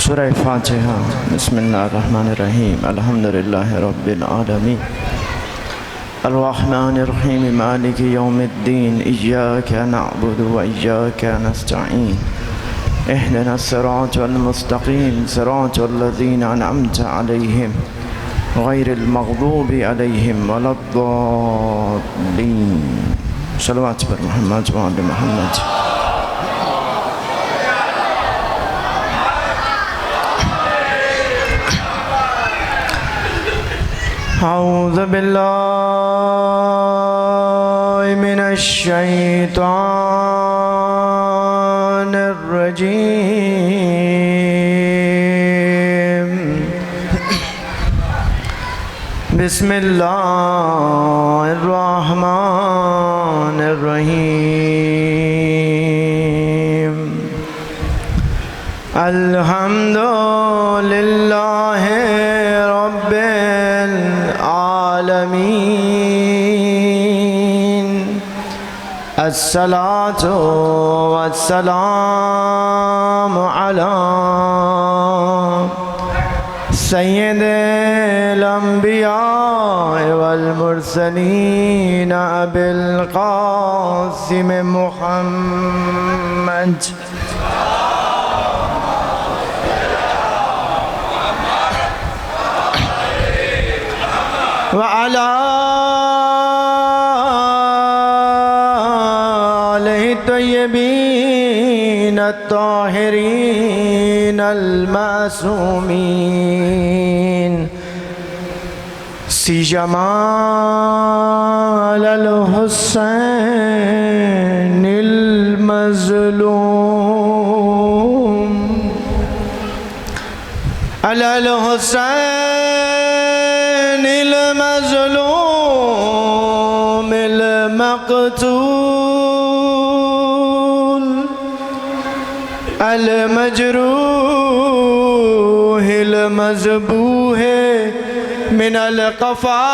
سورہ فاتحہ۔ بسم اللہ الرحمن الرحیم، الحمدللہ رب العالمین، الرحمن الرحیم، مالک یوم الدین، ایاک نعبد و ایاک نستعین، اہدنا الصراط المستقیم، صراط الذین انعمت علیہم غیر المغضوب علیہم ولا الضالین۔ صلوات پر محمد و آل محمد۔ اعوذ باللہ من الشیطان الرجیم، بسم اللہ الرحمن الرحیم، الحمدللہ رب العالمین، الصلاة والسلام علی سید الانبیاء والمرسلین ابی القاسم محمد وعلى آلہ الطیبین الطاہرین المعصومین، سیما الحسین المظلوم، الحسین المظلوم المقتول، المجروح المذبوح من القفا،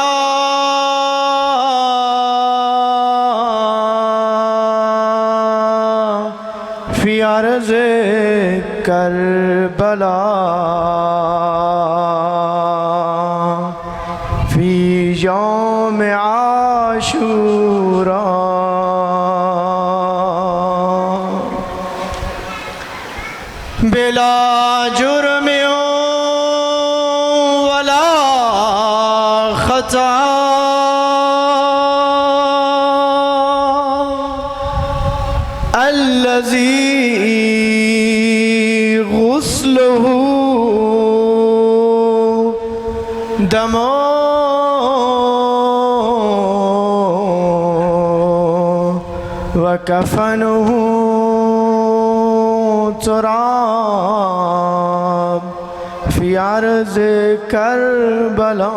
فی ارض کربلا، فی یوم عاشوراء، بلا جرم ولا خطا، الذی غسلہ دم وکفنہ تراب، فی ارض کربلا،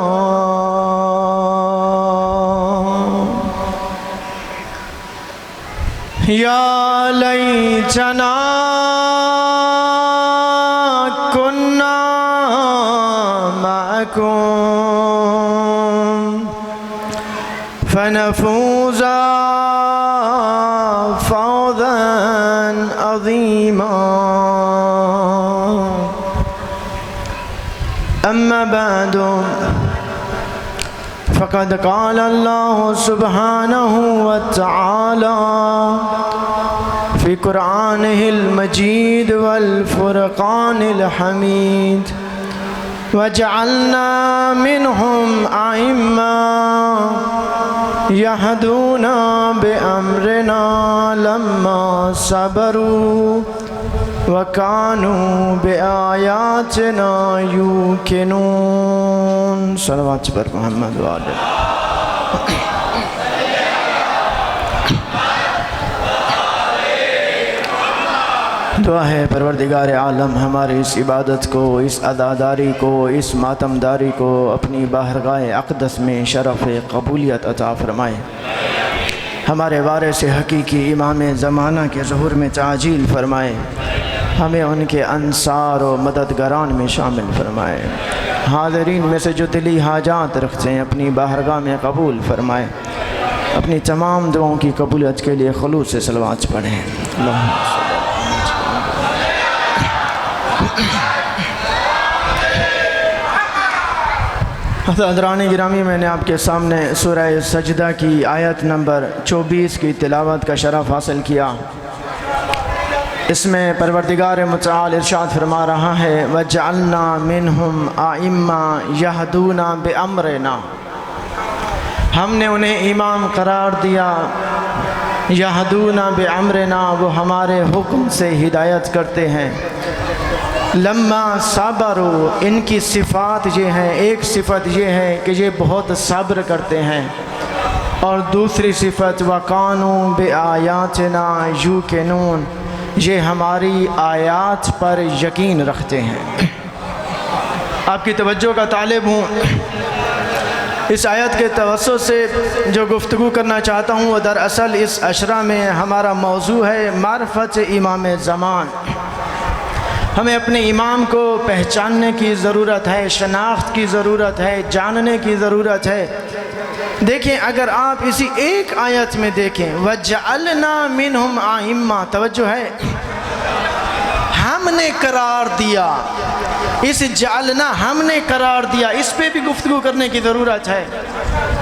یا لیتنا کننا معکم فنفوز فوزا عظیما، اما بعد فقد قال اللہ سبحانہ وتعالی فی قرآنہ المجید والفرقان الحمید، وجعلنا منہم ائمة یہدون بامرنا لما صبروا وَكَانُوا بِآيَاتِنَا يُوقِنُونَ۔ صلوات پر محمد و آلہ۔ دعا ہے پروردگار عالم ہماری اس عبادت کو، اس عزاداری کو، اس ماتمداری کو اپنی بارگاہ اقدس میں شرف قبولیت عطا فرمائے، ہمارے وارث حقیقی امام زمانہ کے ظہور میں تعجیل فرمائے، ہمیں ان کے انصار و مددگاران میں شامل فرمائے، حاضرین میں سے جو دلی حاجات رکھتے ہیں اپنی بارگاہ میں قبول فرمائے، اپنی تمام دعاؤں کی قبولیت کے لیے خلوص سے صلوات پڑھیں۔ اللہم حضران گرامی، میں نے آپ کے سامنے سورہ سجدہ کی آیت نمبر 24 کی تلاوت کا شرف حاصل کیا۔ اس میں پروردگار متعال ارشاد فرما رہا ہے وَجَعَلْنَا مِنْهُمْ أَئِمَّةً يَهْدُونَ بِأَمْرِنَا، ہم نے انہیں امام قرار دیا، یہدون بِأَمْرِنَا، وہ ہمارے حکم سے ہدایت کرتے ہیں۔ لما صبروا، ان کی صفات یہ ہیں، ایک صفت یہ ہے کہ یہ بہت صبر کرتے ہیں، اور دوسری صفت وَقَانُوا بِآيَاتِنَا يُوقِنُونَ، یہ ہماری آیات پر یقین رکھتے ہیں۔ آپ کی توجہ کا طالب ہوں، اس آیت کے توسط سے جو گفتگو کرنا چاہتا ہوں وہ دراصل اس عشرہ میں ہمارا موضوع ہے معرفت امام زمان۔ ہمیں اپنے امام کو پہچاننے کی ضرورت ہے، شناخت کی ضرورت ہے، جاننے کی ضرورت ہے۔ دیکھیں، اگر آپ اسی ایک آیت میں دیکھیں وَجَعَلْنَا مِنْهُمْ أَئِمَّةً، توجہ ہے، ہم نے قرار دیا، اس جعلنا ہم نے قرار دیا، اس پہ بھی گفتگو کرنے کی ضرورت ہے۔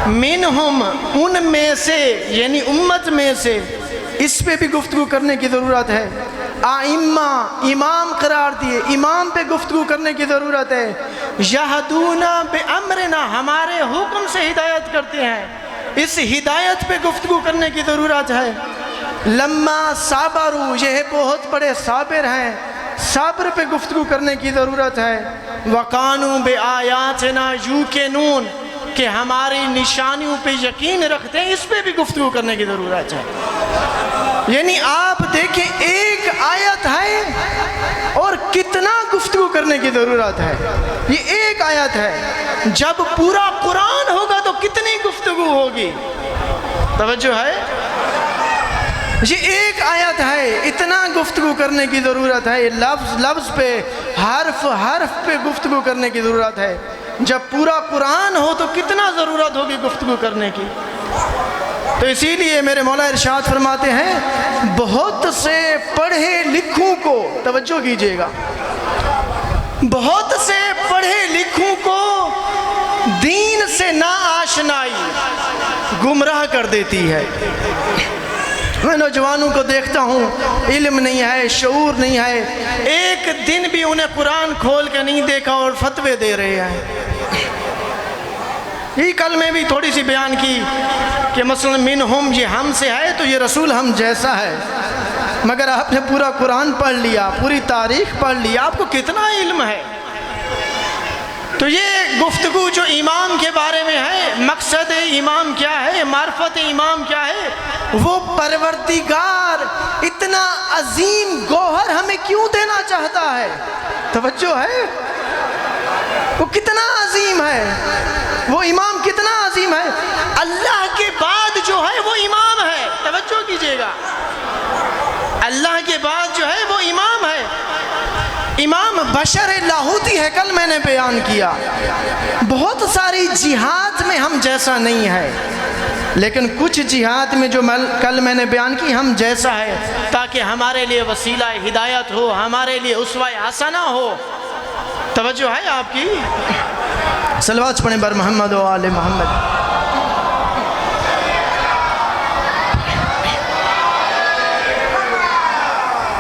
منہم، ان میں سے، یعنی امت میں سے، اس پہ بھی گفتگو کرنے کی ضرورت ہے۔ آئمہ، امام قرار دیے، امام پہ گفتگو کرنے کی ضرورت ہے۔ یہدون بامرنا، ہمارے حکم سے ہدایت کرتے ہیں، اس ہدایت پہ گفتگو کرنے کی ضرورت ہے۔ لما صبروا، یہ بہت بڑے صابر ہیں، صبر پہ گفتگو کرنے کی ضرورت ہے۔ وقانوا بآیاتنا یوقنون، کہ ہماری نشانیوں پہ یقین رکھتے ہیں، اس پہ بھی گفتگو کرنے کی ضرورت ہے۔ یعنی آپ دیکھیں، ایک آیت ہے اور کتنا گفتگو کرنے کی ضرورت ہے۔ یہ ایک آیت ہے، جب پورا قرآن ہوگا تو کتنی گفتگو ہوگی، توجہ ہے۔ یہ ایک آیت ہے، اتنا گفتگو کرنے کی ضرورت ہے، لفظ لفظ پہ، حرف حرف پہ گفتگو کرنے کی ضرورت ہے۔ جب پورا قرآن ہو تو کتنا ضرورت ہوگی گفتگو کرنے کی۔ تو اسی لیے میرے مولا ارشاد فرماتے ہیں بہت سے پڑھے لکھوں کو، توجہ کیجئے گا، بہت سے پڑھے لکھوں کو دین سے ناآشنائی گمراہ کر دیتی ہے۔ میں نوجوانوں کو دیکھتا ہوں، علم نہیں ہے، شعور نہیں ہے، ایک دن بھی انہیں قرآن کھول کے نہیں دیکھا اور فتوے دے رہے ہیں۔ یہ کل میں بھی تھوڑی سی بیان کی کہ مثلا منہم، یہ ہم سے ہے تو یہ رسول ہم جیسا ہے، مگر آپ نے پورا قرآن پڑھ لیا، پوری تاریخ پڑھ لیا، آپ کو کتنا علم ہے؟ تو یہ گفتگو جو امام کے بارے میں ہے، مقصد امام کیا ہے، معرفت امام کیا ہے، وہ پروردگار اتنا عظیم گوہر ہمیں کیوں دینا چاہتا ہے؟ توجہ ہے، وہ کتنا عظیم ہے، وہ امام کتنا عظیم ہے۔ اللہ کے بعد جو ہے وہ امام ہے، توجہ کیجئے گا، اللہ کے بعد جو ہے وہ امام ہے۔ امام بشر لاہوتی ہے، کل میں نے بیان کیا، بہت ساری جہاد میں ہم جیسا نہیں ہے، لیکن کچھ جہاد میں جو کل میں نے بیان کی ہم جیسا ہے، تاکہ ہمارے لیے وسیلہ ہدایت ہو، ہمارے لیے اسوہ حسنہ ہو۔ توجہ ہے آپ کی؟ صلوات پڑھیں بر محمد و آل محمد۔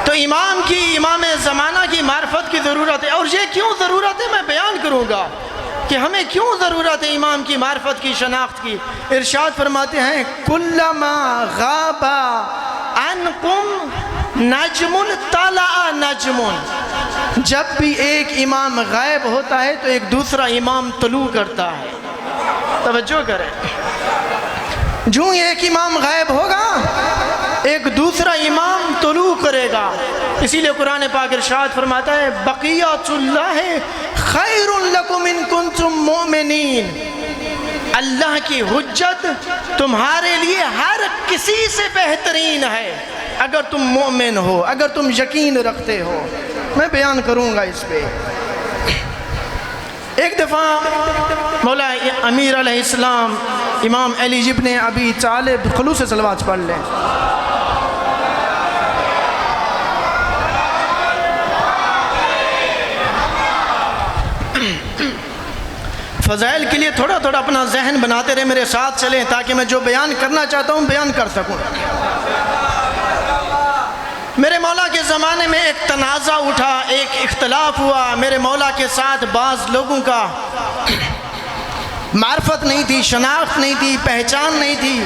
تو امام کی، امام زمانہ کی معرفت کی ضرورت ہے، اور یہ کیوں ضرورت ہے میں بیان کروں گا کہ ہمیں کیوں ضرورت ہے امام کی معرفت کی، شناخت کی۔ ارشاد فرماتے ہیں کلما غاب عنکم نجم طلع نجم، جب بھی ایک امام غائب ہوتا ہے تو ایک دوسرا امام طلوع کرتا ہے۔ توجہ کریں، جو ایک امام غائب ہوگا ایک دوسرا امام طلوع کرے گا۔ اسی لیے قرآن پاک ارشاد فرماتا ہے بقیت اللہ خیر لکم ان کنتم مؤمنین، اللہ کی حجت تمہارے لیے ہر کسی سے بہترین ہے اگر تم مومن ہو، اگر تم یقین رکھتے ہو۔ میں بیان کروں گا اس پہ۔ ایک دفعہ مولا امیر علیہ السلام امام علی ابن ابی طالب، خلوص سے صلوات پڑھ لیں۔ فضائل کے لیے تھوڑا تھوڑا اپنا ذہن بناتے رہے، میرے ساتھ چلیں تاکہ میں جو بیان کرنا چاہتا ہوں بیان کر سکوں۔ میرے مولا کے زمانے میں ایک تنازع اٹھا، ایک اختلاف ہوا، میرے مولا کے ساتھ بعض لوگوں کا معرفت نہیں تھی، شناخت نہیں تھی، پہچان نہیں تھی،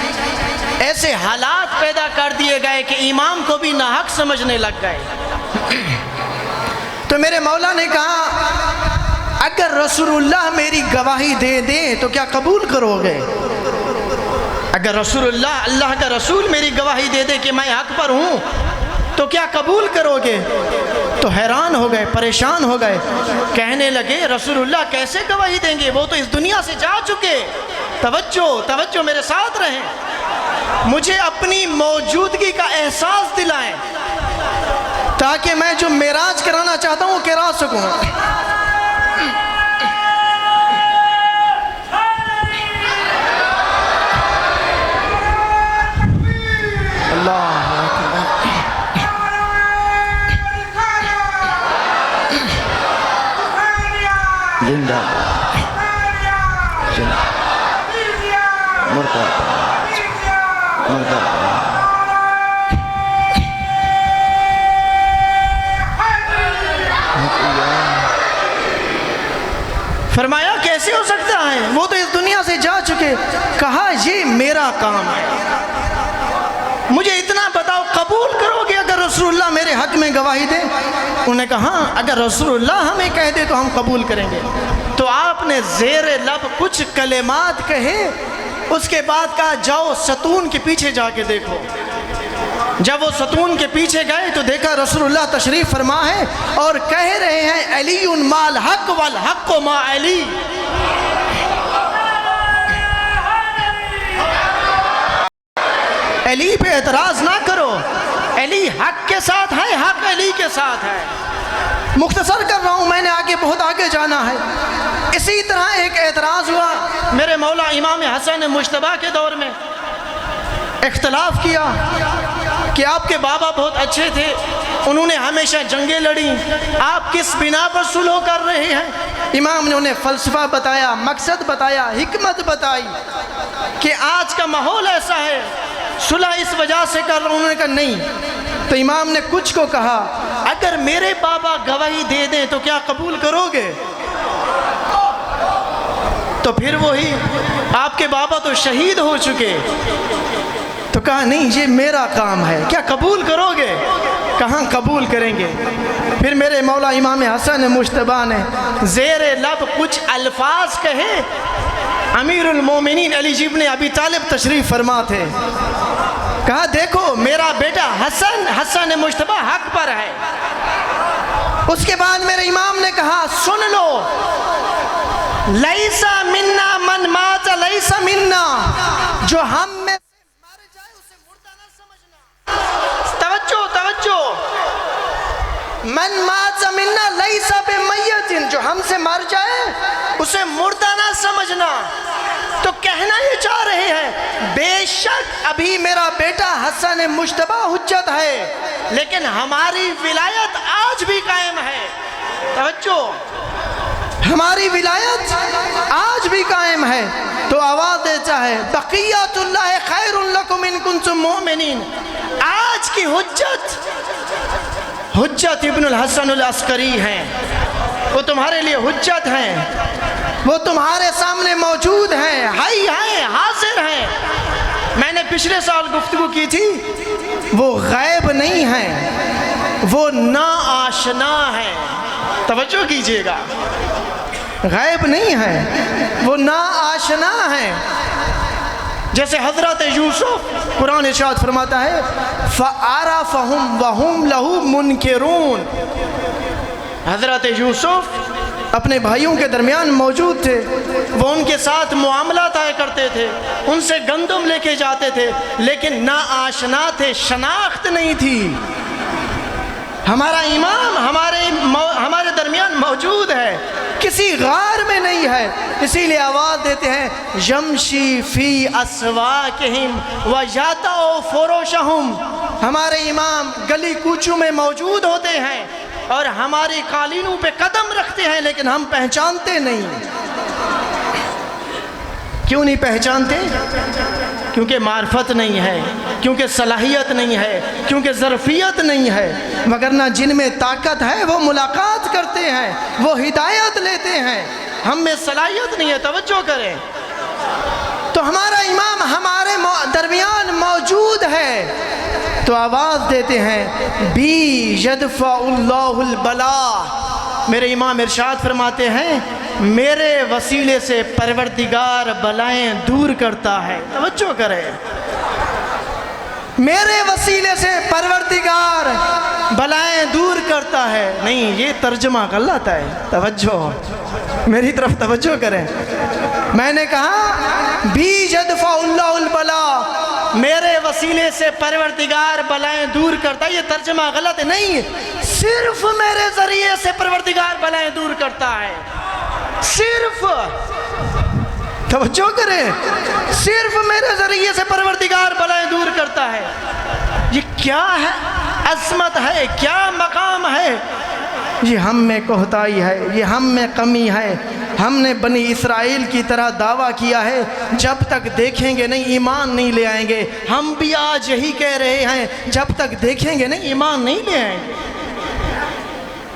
ایسے حالات پیدا کر دیے گئے کہ امام کو بھی ناحق سمجھنے لگ گئے۔ تو میرے مولا نے کہا اگر رسول اللہ میری گواہی دے دیں تو کیا قبول کرو گے؟ اگر رسول اللہ، اللہ کا رسول میری گواہی دے دے کہ میں حق پر ہوں تو کیا قبول کرو گے؟ تو حیران ہو گئے، پریشان ہو گئے، کہنے لگے رسول اللہ کیسے گواہی دیں گے، وہ تو اس دنیا سے جا چکے۔ توجہ میرے ساتھ رہیں، مجھے اپنی موجودگی کا احساس دلائیں تاکہ میں جو معراج کرانا چاہتا ہوں وہ کرا سکوں۔ اللہ زندہ فرمایا کیسے ہو سکتا ہے، وہ تو اس دنیا سے جا چکے۔ کہا یہ میرا کام ہے، مجھے اتنا بتاؤ قبول کرو گے اگر رسول اللہ میرے حق میں گواہی دے؟ انہوں نے کہا ہاں اگر رسول اللہ ہمیں کہہ دے تو ہم قبول کریں گے۔ تو آپ نے زیر لب کچھ کلمات کہے، اس کے بعد کہا جاؤ ستون کے پیچھے جا کے دیکھو۔ جب وہ ستون کے پیچھے گئے تو دیکھا رسول اللہ تشریف فرما ہے اور کہہ رہے ہیں علی ما الحق والحق ما علی۔ علی پہ اعتراض نہ کرو، علی حق کے ساتھ ہے، حق علی کے ساتھ ہے۔ مختصر کر رہا ہوں، میں نے بہت آگے جانا ہے۔ اسی طرح ایک اعتراض ہوا میرے مولا امام حسن مجتبیٰ کے دور میں، اختلاف کیا کہ آپ کے بابا بہت اچھے تھے، انہوں نے ہمیشہ جنگیں لڑیں، آپ کس بنا پر صلح کر رہے ہیں؟ امام نے انہیں فلسفہ بتایا، مقصد بتایا، حکمت بتائی کہ آج کا ماحول ایسا ہے، صلح اس وجہ سے کر رہا ہوں۔ انہوں نے کہا نہیں۔ تو امام نے کچھ کو کہا اگر میرے بابا گواہی دے دیں تو کیا قبول کرو گے؟ تو پھر وہی آپ کے بابا تو شہید ہو چکے، تو کہا نہیں یہ میرا کام ہے، کیا قبول کرو گے؟ کہاں قبول کریں گے۔ پھر میرے مولا امام حسن مجتبیٰ نے زیر لب کچھ الفاظ کہے۔ امیر المومنین علی ابن ابی طالب تشریف فرما تھے، کہا دیکھو میرا بیٹا حسن مجتبیٰ حق پر ہے۔ اس کے بعد میرے امام نے کہا سن لو، لیسا منا من مات لیسا منا، جو ہم میں سے مر جائے اسے مردہ نہ سمجھنا۔ توجہ، من مات منا لیسا بمیت، جو ہم سے مر جائے اسے مردہ نہ سمجھنا۔ تو کہنا یہ چاہ رہے ہیں بے شک ابھی میرا بیٹا حسن مجتبیٰ حجت ہے، لیکن ہماری ولایت آج بھی قائم ہے۔ توجہ، ہماری ولایت آج بھی قائم ہے۔ تو آواز دیتا ہے بقیت اللہ خیر لکم ان کنتم مؤمنین۔ آج کی حجت ابن الحسن العسکری ہیں، وہ تمہارے لیے حجت ہیں، وہ تمہارے سامنے موجود ہیں، حی ہیں، حاضر ہیں۔ میں نے پچھلے سال گفتگو کی تھی، وہ غیب نہیں ہیں، وہ ناآشنا ہیں۔ توجہ کیجئے گا، غیب نہیں ہے، وہ ناآشنا ہیں۔ جیسے حضرت یوسف، قرآن ارشاد فرماتا ہے فَعَرَفَهُمْ وَهُمْ لَهُ مُنْكِرُونَ۔ حضرت یوسف اپنے بھائیوں کے درمیان موجود تھے، وہ ان کے ساتھ معاملہ طے کرتے تھے، ان سے گندم لے کے جاتے تھے، لیکن ناآشنا تھے، شناخت نہیں تھی۔ ہمارا امام ہمارے درمیان موجود ہے، کسی غار میں نہیں ہے، اسی لیے آواز دیتے ہیں یمشی فی اسواقہم ویدع فروشہم۔ ہمارے امام گلی کوچوں میں موجود ہوتے ہیں اور ہماری قالینوں پہ قدم رکھتے ہیں، لیکن ہم پہچانتے نہیں۔ کیوں نہیں پہچانتے؟ کیونکہ معرفت نہیں ہے، کیونکہ صلاحیت نہیں ہے، کیونکہ ظرفیت نہیں ہے، وگرنہ جن میں طاقت ہے وہ ملاقات کرتے ہیں، وہ ہدایت لیتے ہیں۔ ہم میں صلاحیت نہیں ہے، توجہ کریں۔ تو ہمارا امام ہمارے درمیان موجود ہے تو آواز دیتے ہیں بی یدفع اللہ البلا۔ میرے امام ارشاد فرماتے ہیں میرے وسیلے سے پروردگار بلائیں دور کرتا ہے۔ توجہ کریں، میرے وسیلے سے پروردگار بلائیں دور کرتا ہے۔ نہیں، یہ ترجمہ غلط ہے، توجہ میری طرف توجہ کریں۔ میں نے کہا بی یدفع اللہ البلا، میرے وسیلے سے پروردگار بلائیں دور کرتا ہے، یہ ترجمہ غلط ہے۔ نہیں، صرف میرے ذریعے سے پروردگار بلائیں دور کرتا ہے، صرف، توجہ کریں، صرف میرے ذریعے سے پروردگار بلائیں دور کرتا ہے۔ یہ کیا ہے عظمت ہے، کیا مقام ہے۔ یہ ہم میں کوتاہی ہے، یہ ہم میں کمی ہے۔ ہم نے بنی اسرائیل کی طرح دعویٰ کیا ہے جب تک دیکھیں گے نہیں ایمان نہیں لے آئیں گے۔ ہم بھی آج یہی کہہ رہے ہیں جب تک دیکھیں گے نہیں ایمان نہیں لے آئیں گے۔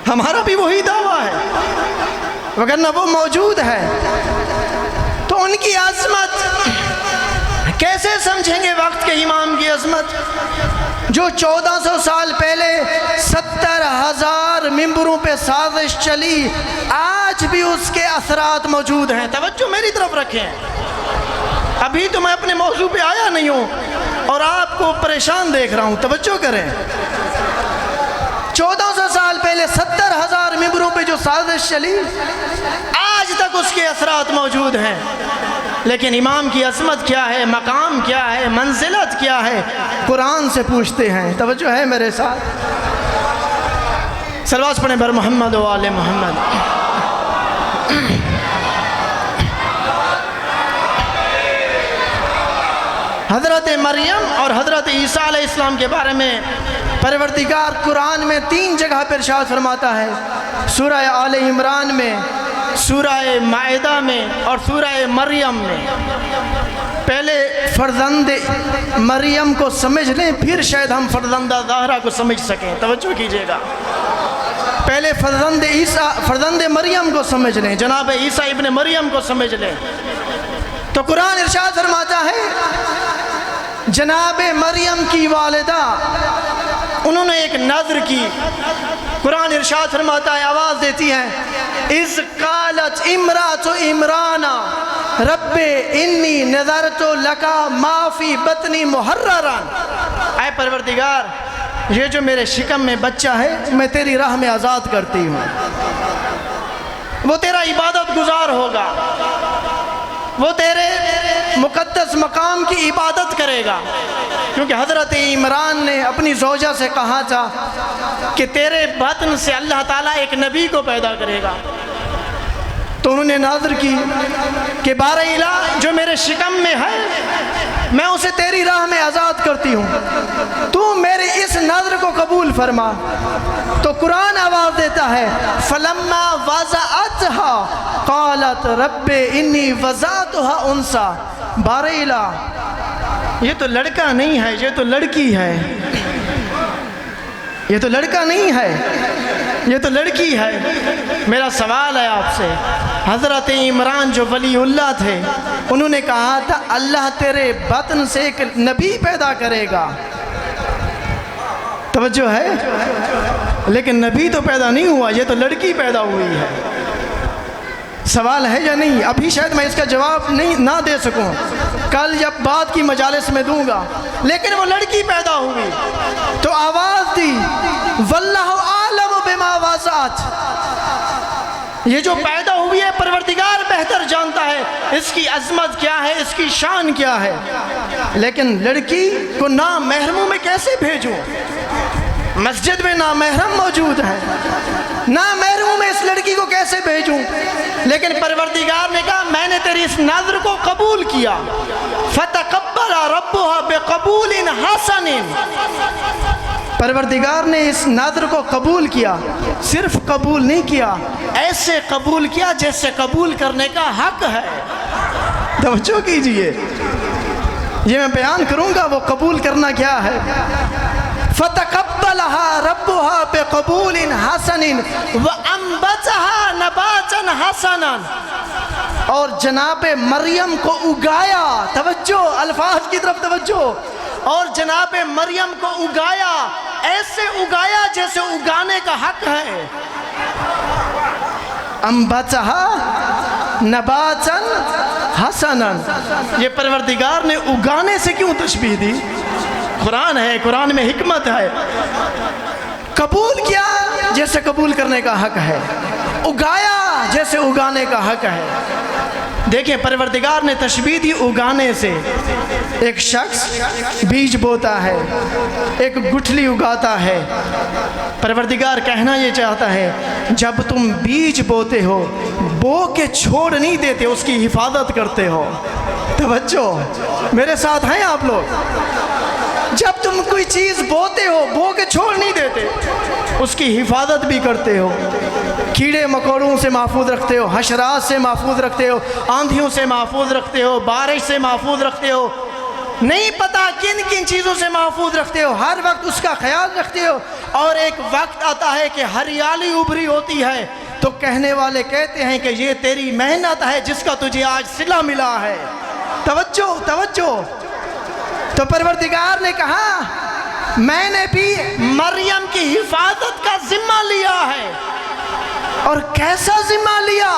ہمارا بھی وہی دعویٰ ہے، وگرنہ وہ موجود ہے۔ تو ان کی عظمت کیسے سمجھیں گے؟ وقت کے امام کی عظمت جو 1400 سال پہلے 70,000 ممبروں پہ سازش چلی، آج بھی اس کے اثرات موجود ہیں۔ توجہ میری طرف رکھیں، ابھی تو میں اپنے موضوع پہ آیا نہیں ہوں اور آپ کو پریشان دیکھ رہا ہوں، توجہ کریں۔ 1400 سال پہلے 70,000 ممبروں پہ جو سازش چلی، آج تک اس کے اثرات موجود ہیں۔ لیکن امام کی عظمت کیا ہے، مقام کیا ہے، منزلت کیا ہے، قرآن سے پوچھتے ہیں۔ توجہ ہے میرے ساتھ؟ صلوات پڑھیں بر محمد و آل محمد۔ حضرت مریم اور حضرت عیسیٰ علیہ السلام کے بارے میں پروردگار قرآن میں 3 جگہ پر ارشاد فرماتا ہے، سورہ آل عمران میں، سورہ مائدہ میں اور سورہ مریم میں۔ پہلے فرزند مریم کو سمجھ لیں، پھر شاید ہم فرزندہ زہرا کو سمجھ سکیں۔ توجہ کیجئے گا، پہلے فرزند مریم کو سمجھ لیں، جناب عیسیٰ ابن مریم کو سمجھ لیں۔ تو قرآن ارشاد فرماتا ہے جناب مریم کی والدہ، انہوں نے ایک نذر کی۔ قرآن ارشاد فرماتا ہے، آواز دیتی ہے، اِذْ قَالَتْ امرأۃ عمران رب انی نذرت لک ما فی بطنی محررا۔ اے پروردگار، یہ جو میرے شکم میں بچہ ہے میں تیری راہ میں آزاد کرتی ہوں، وہ تیرا عبادت گزار ہوگا، وہ تیرے مقدس مقام کی عبادت کرے گا۔ کیونکہ حضرت عمران نے اپنی زوجہ سے کہا تھا کہ تیرے بطن سے اللہ تعالیٰ ایک نبی کو پیدا کرے گا۔ تو انہوں نے نذر کی کہ بارہ الہ جو میرے شکم میں ہے میں اسے تیری راہ میں آزاد کرتی ہوں، تو میرے اس نذر کو قبول فرما۔ تو قرآن آواز دیتا ہے فلما وضعتها قالت رب انی وضعتها انثى۔ بارہ الہ، یہ تو لڑکا نہیں ہے، یہ تو لڑکی ہے، یہ تو لڑکا نہیں ہے، یہ تو لڑکی ہے۔ میرا سوال ہے آپ سے، حضرت عمران جو ولی اللہ تھے، انہوں نے کہا تھا اللہ تیرے بطن سے ایک نبی پیدا کرے گا۔ توجہ ہے؟ لیکن نبی تو پیدا نہیں ہوا، یہ تو لڑکی پیدا ہوئی ہے۔ سوال ہے یا نہیں؟ ابھی شاید میں اس کا جواب نہ دے سکوں، کل جب بعد کی مجالس میں دوں گا، لیکن وہ لڑکی پیدا ہوئی تو آواز دی واللہ عالم بما وضعت۔ یہ جو پیدا ہوئی ہے پروردگار بہتر جانتا ہے اس کی عظمت کیا ہے، اس کی شان کیا ہے۔ لیکن لڑکی کو نامحرموں میں کیسے بھیجوں؟ مسجد میں نامحرم موجود ہے، نامحرموں میں اس لڑکی کو کیسے بھیجوں؟ لیکن پروردگار نے کہا میں نے تیری اس نذر کو قبول کیا، فتقبل ربها بقبول حسن۔ پروردگار نے اس نذر کو قبول کیا، صرف قبول نہیں کیا، ایسے قبول کیا جیسے قبول کرنے کا حق ہے۔ توجہ کیجئے، یہ میں بیان کروں گا وہ قبول کرنا کیا ہے۔ فَتَقَبَّلَهَا رَبُّهَا بِقَبُولٍ حَسَنٍ وَأَنبَتَهَا نَبَاتًا حَسَنًا، اور جناب مریم کو اگایا، توجہ الفاظ کی طرف توجہ، اور جناب مریم کو اگایا، ایسے اگایا جیسے اگانے کا حق ہے۔ انبتہا نباتاً حسناً، یہ پروردگار نے اگانے سے کیوں تشبیہ دی؟ قرآن ہے، قرآن میں حکمت ہے۔ قبول کیا جیسے قبول کرنے کا حق ہے، اگایا جیسے اگانے کا حق ہے۔ دیکھیں پروردگار نے تشبیہ دی اگانے سے، ایک شخص بیج بوتا ہے، ایک گٹھلی اگاتا ہے۔ پروردگار کہنا یہ چاہتا ہے جب تم بیج بوتے ہو، بو کے چھوڑ نہیں دیتے، اس کی حفاظت کرتے ہو۔ توجہ میرے ساتھ ہیں آپ لوگ؟ جب تم کوئی چیز بوتے ہو، بو کے چھوڑ نہیں دیتے، اس کی حفاظت بھی کرتے ہو، کیڑے مکوڑوں سے محفوظ رکھتے ہو، حشرات سے محفوظ رکھتے ہو، آندھیوں سے محفوظ رکھتے ہو، بارش سے محفوظ رکھتے ہو، نہیں پتا کن کن چیزوں سے محفوظ رکھتے ہو، ہر وقت اس کا خیال رکھتے ہو۔ اور ایک وقت آتا ہے کہ ہریالی ابھری ہوتی ہے تو کہنے والے کہتے ہیں کہ یہ تیری محنت ہے جس کا تجھے آج صلہ ملا ہے۔ توجہ توجہ، تو پروردگار نے کہا میں نے بھی مریم کی حفاظت کا ذمہ لیا ہے، اور کیسا ذمہ لیا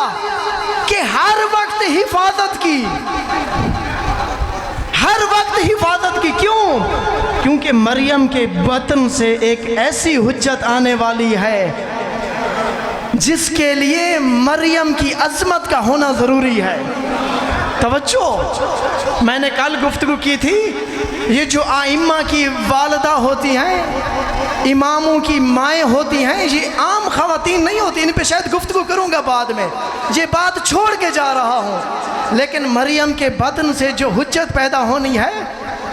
کہ ہر وقت حفاظت کی، ہر وقت حفاظت کی۔ کیوں؟ کیونکہ مریم کے بطن سے ایک ایسی حجت آنے والی ہے جس کے لیے مریم کی عظمت کا ہونا ضروری ہے۔ توجہ، میں نے کل گفتگو کی تھی، یہ جو آئمہ کی والدہ ہوتی ہیں، اماموں کی مائیں ہوتی ہیں، یہ عام خواتین نہیں ہوتی، ان پہ شاید گفتگو کروں گا بعد میں، یہ بات چھوڑ کے جا رہا ہوں۔ لیکن مریم کے بدن سے جو حجت پیدا ہونی ہے،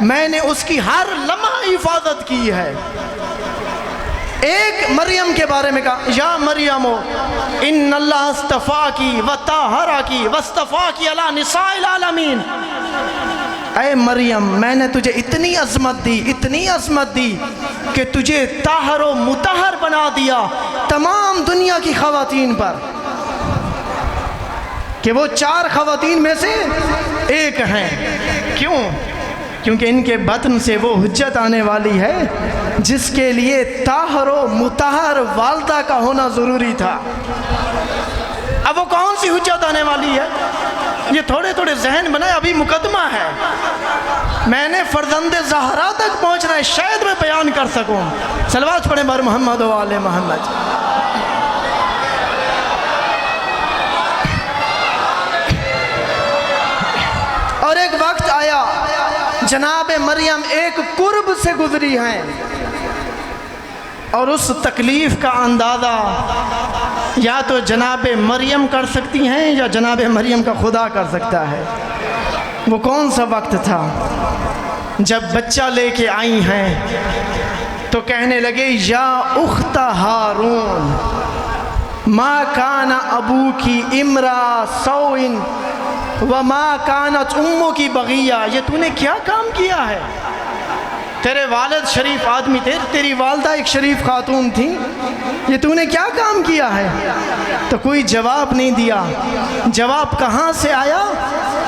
میں نے اس کی ہر لمحہ حفاظت کی ہے۔ ایک مریم کے بارے میں کہا یا مریم ان اللہ اصطفاکی وطہرکی واصطفاکی علی نساء العالمین، اے مریم میں نے تجھے اتنی عظمت دی، اتنی عظمت دی کہ تجھے طاہر و مطہر بنا دیا تمام دنیا کی خواتین پر، کہ وہ 4 خواتین میں سے ایک ہیں۔ کیوں؟ کیونکہ ان کے بطن سے وہ حجت آنے والی ہے جس کے لیے طاہر و مطہر والدہ کا ہونا ضروری تھا۔ اب وہ کون سی حجت آنے والی ہے؟ یہ تھوڑے تھوڑے ذہن بنائے، ابھی مقدمہ ہے، میں نے فرزند زہرا تک پہنچنا ہے، شاید میں بیان کر سکوں۔ صلوات پڑھیں بر محمد و آل محمد۔ اور ایک وقت آیا جناب مریم ایک قرب سے گزری ہیں، اور اس تکلیف کا اندازہ یا تو جناب مریم کر سکتی ہیں یا جناب مریم کا خدا کر سکتا ہے۔ وہ کون سا وقت تھا؟ جب بچہ لے کے آئی ہیں تو کہنے لگے یا اخت ہارون ما کان ابوکی امرا سوء وما کانت امکی بغیہ، یہ تو نے کیا کام کیا ہے؟ تیرے والد شریف آدمی تھے، تیری والدہ ایک شریف خاتون تھی، یہ تو نے کیا کام کیا ہے؟ تو کوئی جواب نہیں دیا۔ جواب کہاں سے آیا؟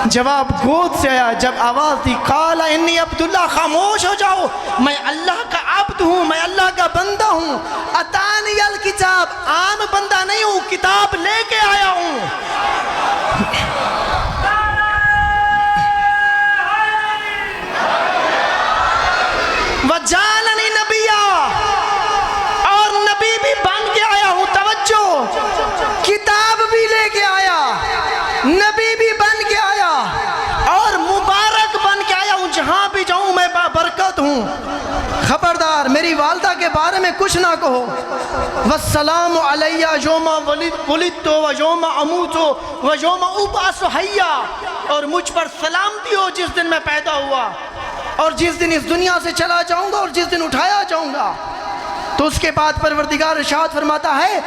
جواب گود سے آیا، جب آواز دی قال انی عبداللہ، خاموش ہو جاؤ، میں اللہ کا عبد ہوں، میں اللہ کا بندہ ہوں، اتانی الکتاب، عام بندہ نہیں ہوں، کتاب لے کے آیا ہوں۔ وَجَعَلَنِي نَبِيًّا، اور نبی بھی بن کے آیا ہوں۔ توجہ، کتاب بھی لے کے آیا، نبی بھی بن کے آیا، اور مبارک بن کے آیا ہوں، جہاں بھی جاؤں میں بابرکت ہوں۔ خبردار میری والدہ کے بارے میں کچھ نہ کہو۔ وَالسَّلَامُ عَلَيَّ يَوْمَ وُلِدتُّ وَيَوْمَ أَمُوتُ وَيَوْمَ أُبْعَثُ حَيًّا، اور مجھ پر سلامتی ہو جس دن میں پیدا ہوا، اور جس دن اس دنیا سے چلا جاؤں گا، اور جس دن اٹھایا جاؤں گا۔ تو اس کے بعد پروردگار ارشاد فرماتا ہے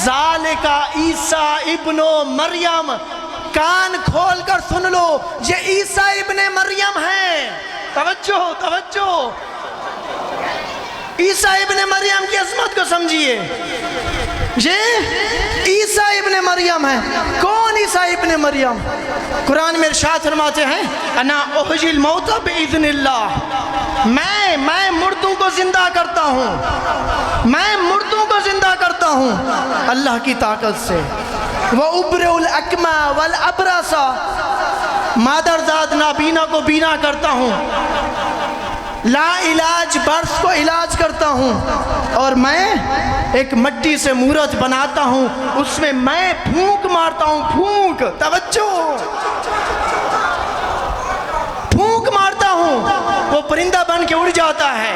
ذالک عیسیٰ ابن مریم، کان کھول کر سن لو، یہ عیسیٰ ابن مریم ہے۔ توجہ توجہ، عیسیٰ ابن مریم کی عظمت کو سمجھیے، یہ عیسیٰ ابن مریم ہے۔ کون عیسیٰ ابن مریم؟ قرآن میں ارشاد فرماتے ہیں انا احیی الموتى باذن اللہ، میں مردوں کو زندہ کرتا ہوں، میں مردوں کو زندہ کرتا ہوں اللہ کی طاقت سے۔ وَأُبْرِئُ الْأَكْمَحَ وَالْأَبْرَصَ، مادرزاد نابینا کو بینا کرتا ہوں، لا علاج برس کو علاج کرتا ہوں، اور میں ایک مٹی سے مورت بناتا ہوں، اس میں میں پھونک مارتا ہوں، پھونک، توجہ، پھونک مارتا ہوں، وہ پرندہ بن کے اڑ جاتا ہے۔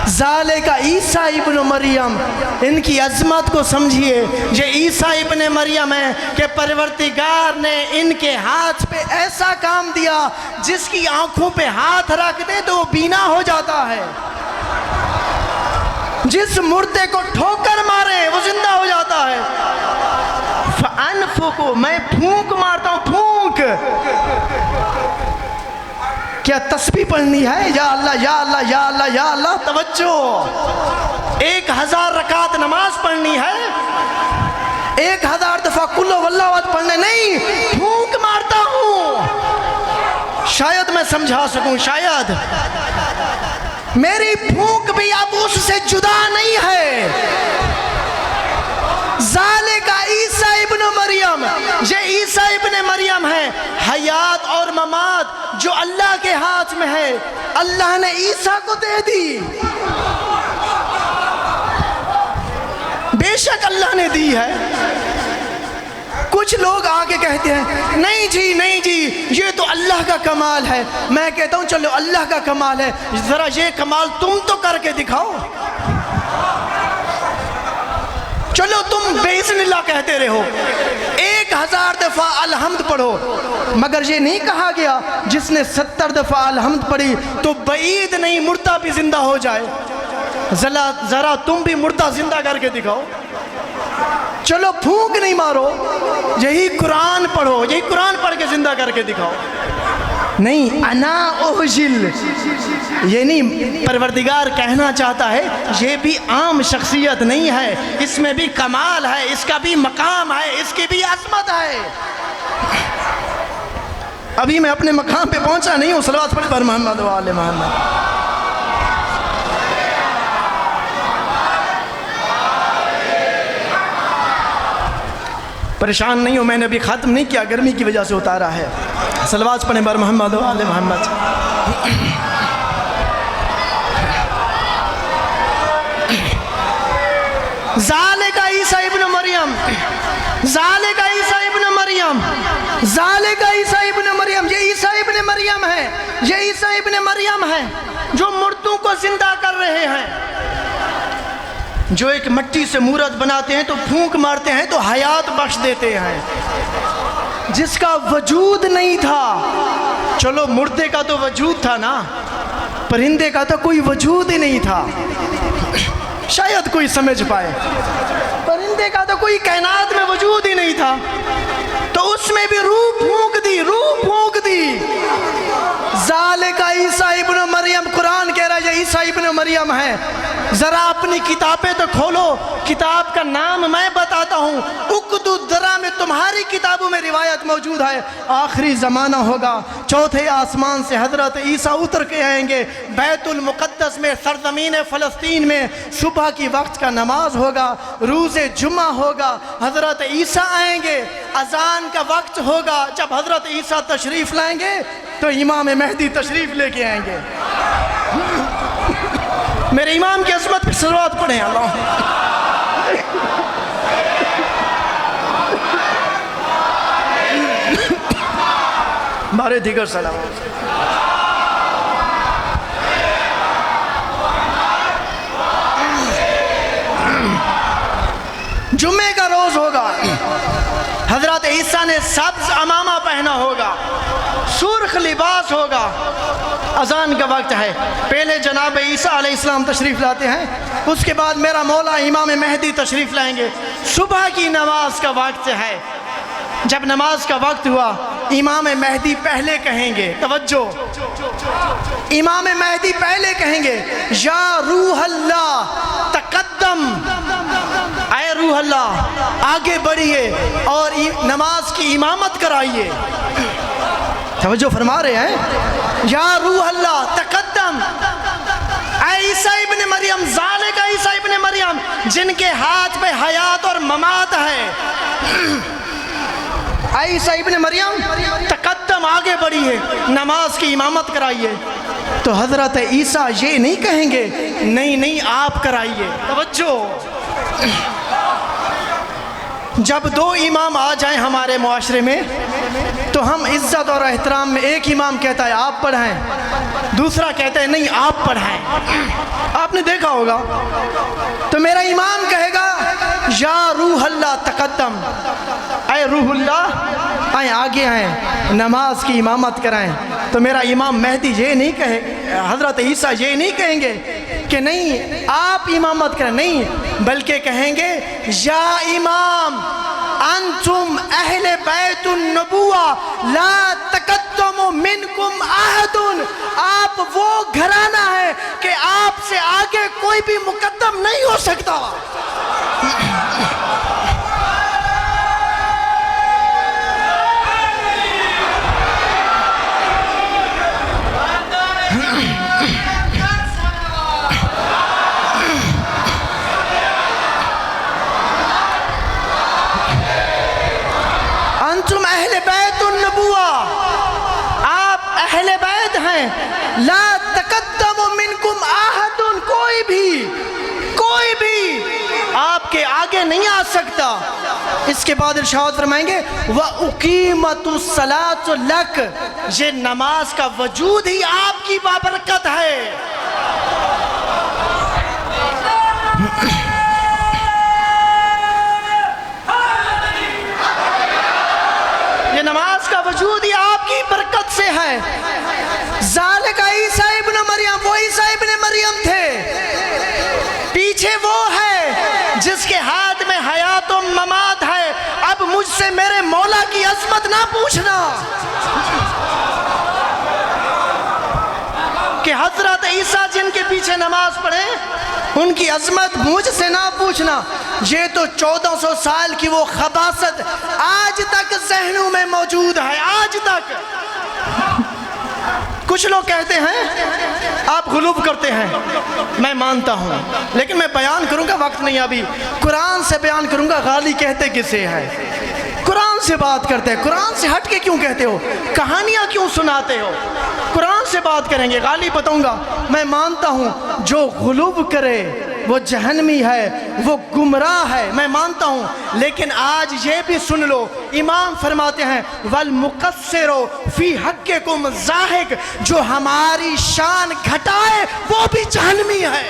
ذالک عیسیٰ ابن مریم، ان کی عظمت کو سمجھیے، یہ عیسیٰ ابن مریم ہے کہ پروردگار نے ان کے ہاتھ پہ ایسا کام دیا جس کی آنکھوں پہ ہاتھ رکھ دے تو وہ بینا ہو جاتا ہے، جس مردے کو ٹھوکر مارے وہ زندہ ہو جاتا ہے۔ فَأَنفُقُ، میں پھونک مارتا ہوں، پھونک۔ کیا تسبیح پڑھنی ہے؟ یا اللہ یا اللہ یا اللہ یا اللہ، توجہ، 1000 رکعت نماز پڑھنی ہے، 1000 دفعہ قل هو اللہ احد پڑھنے نہیں، پھونک مارتا ہوں۔ شاید میں سمجھا سکوں، شاید میری پھونک بھی اب اس سے جدا نہیں ہے۔ ذالک عیسیٰ ابن مریم، یہ عیسیٰ ابن مریم ہے۔ حیات اور ممات جو اللہ کے ہاتھ میں ہے، اللہ نے عیسیٰ کو دے دی، بے شک اللہ نے دی ہے۔ کچھ لوگ آگے کہتے ہیں نہیں جی نہیں جی یہ تو اللہ کا کمال ہے۔ میں کہتا ہوں چلو اللہ کا کمال ہے، ذرا یہ کمال تم تو کر کے دکھاؤ۔ چلو تم بِإِذْنِ اللہ کہتے رہو، 1000 دفعہ الحمد پڑھو، مگر یہ نہیں کہا گیا جس نے 70 دفعہ الحمد پڑھی تو بعید نہیں مردہ بھی زندہ ہو جائے۔ ذرا تم بھی مردہ زندہ کر کے دکھاؤ۔ چلو پھونک نہیں مارو، یہی قرآن پڑھو، یہی قرآن پڑھ کے زندہ کر کے دکھاؤ۔ نہیں، انا احجل، یہ نہیں، پروردگار کہنا چاہتا ہے یہ بھی عام شخصیت نہیں ہے، اس میں بھی کمال ہے، اس کا بھی مقام ہے، اس کی بھی عظمت ہے۔ ابھی میں اپنے مقام پہ پہنچا نہیں ہوں، صلوات پڑھ پر محمد و آل محمد۔ پریشان نہیں ہوں، میں نے ابھی ختم نہیں کیا، گرمی کی وجہ سے اتارا ہے۔ صلوات پڑھیں بر محمد و آل محمد۔ ذالک عیسیٰ ابن مریم، ذالک عیسیٰ ابن مریم، ذالک عیسیٰ ابن مریم، یہ عیسیٰ ابن مریم ہے، یہ عیسیٰ ابن مریم ہے جو مردوں کو زندہ کر رہے ہیں، جو ایک مٹی سے مورت بناتے ہیں تو پھونک مارتے ہیں تو حیات بخش دیتے ہیں، جس کا وجود نہیں تھا۔ چلو مردے کا تو وجود تھا نا، پرندے کا تو کوئی وجود ہی نہیں تھا، شاید کوئی سمجھ پائے۔ پرندے کا تو کوئی کائنات میں وجود ہی نہیں تھا، تو اس میں بھی روح پھونک دی، روح پھونک دی۔ ذالک عیسیٰ ابن مریم، قرآن کہہ رہا ہے یہ عیسیٰ ابن مریم ہے۔ ذرا اپنی کتابیں تو کھولو، کتاب کا نام میں بتاتا ہوں، اقد الدرا میں تمہاری کتابوں میں روایت موجود ہے، آخری زمانہ ہوگا، 4تھے آسمان سے حضرت عیسیٰ اتر کے آئیں گے، بیت المقدس میں سرزمین فلسطین میں صبح کی وقت کا نماز ہوگا، روز جمعہ ہوگا، حضرت عیسیٰ آئیں گے، اذان کا وقت ہوگا، جب حضرت عیسیٰ تشریف لائیں گے تو امام مہدی تشریف لے کے آئیں گے۔ میرے امام کی عظمت پہ صلوات پڑھیں اللہ۔ بارے دیگر سلام۔ جمعے کا روز ہوگا، حضرت عیسیٰ نے سبز عمامہ پہنا ہوگا، سرخ لباس ہوگا، اذان کا وقت ہے، پہلے جناب عیسیٰ علیہ السلام تشریف لاتے ہیں، اس کے بعد میرا مولا امام مہدی تشریف لائیں گے، صبح کی نماز کا وقت ہے، جب نماز کا وقت ہوا امام مہدی پہلے کہیں گے، توجہ، امام مہدی پہلے کہیں گے یا روح اللہ تقدم، اے روح اللہ آگے بڑھیے اور نماز کی امامت کرائیے. توجہ فرما رہے ہیں، یا روح اللہ تقدم، اے عیسیٰ ابن مریم، ذالک عیسیٰ ابن مریم جن کے ہاتھ پہ حیات اور ممات ہے، اے عیسیٰ ابن مریم تقدم، آگے بڑھیے، نماز کی امامت کرائیے. تو حضرت عیسیٰ یہ نہیں کہیں گے نہیں آپ کرائیے. توجہ، جب دو امام آ جائیں ہمارے معاشرے میں تو ہم عزت اور احترام میں ایک امام کہتا ہے آپ پڑھائیں، دوسرا کہتا ہے نہیں آپ پڑھائیں. آپ نے دیکھا ہوگا تو میرا امام کہے گا یا روح اللہ تقدم، اے روح اللہ آئیں آگے آئیں نماز کی امامت کرائیں. تو میرا امام مہدی یہ نہیں کہے، حضرت عیسیٰ یہ نہیں کہیں گے کہ نہیں آپ امامت کریں، نہیں، بلکہ کہیں گے یا امام انتم اہل بیت النبوہ لا تقدم منکم احد، آپ وہ گھرانہ ہے کہ آپ سے آگے کوئی بھی مقدم نہیں ہو سکتا. انتم اہل بیت النبوہ، آپ اہل بیت ہیں، لا تقدم منکم احد، کوئی بھی آپ کے آگے نہیں آ سکتا. اس کے بعد ارشاد فرمائیں گے وَأُقِیمَتُ الصَّلَاةُ لَكَ، یہ نماز کا وجود ہی آپ کی بابرکت ہے. یہ نماز کا وجود ہی آپ کی برکت سے ہے. ذالک عیسیٰ ابن مریم، وہ عیسیٰ ابن مریم تھے، پیچھے وہ ہے جس کے ہاتھ میں حیات و ممات ہے. اب مجھ سے میرے مولا کی عظمت نہ پوچھنا کہ حضرت عیسیٰ جن کے پیچھے نماز پڑھے ان کی عظمت مجھ سے نہ پوچھنا. یہ تو 1400 سال کی وہ خباثت آج تک ذہنوں میں موجود ہے، آج تک. کچھ لوگ کہتے ہیں آپ غلوب کرتے ہیں، میں مانتا ہوں، لیکن میں بیان کروں گا، وقت نہیں ابھی، قرآن سے بیان کروں گا. غالی کہتے کسے ہے؟ قرآن سے بات کرتے ہیں. قرآن سے ہٹ کے کیوں کہتے ہو؟ کہانیاں کیوں سناتے ہو؟ قرآن سے بات کریں گے. غالی بتاؤں گا، میں مانتا ہوں جو غلوب کرے وہ جہنمی ہے، وہ گمراہ ہے، میں مانتا ہوں. لیکن آج یہ بھی سن لو، امام فرماتے ہیں وَالْمُقَصِّرُ فِي حَقِّكُمْ زَاہِقٌ، جو ہماری شان گھٹائے وہ بھی جہنمی ہے.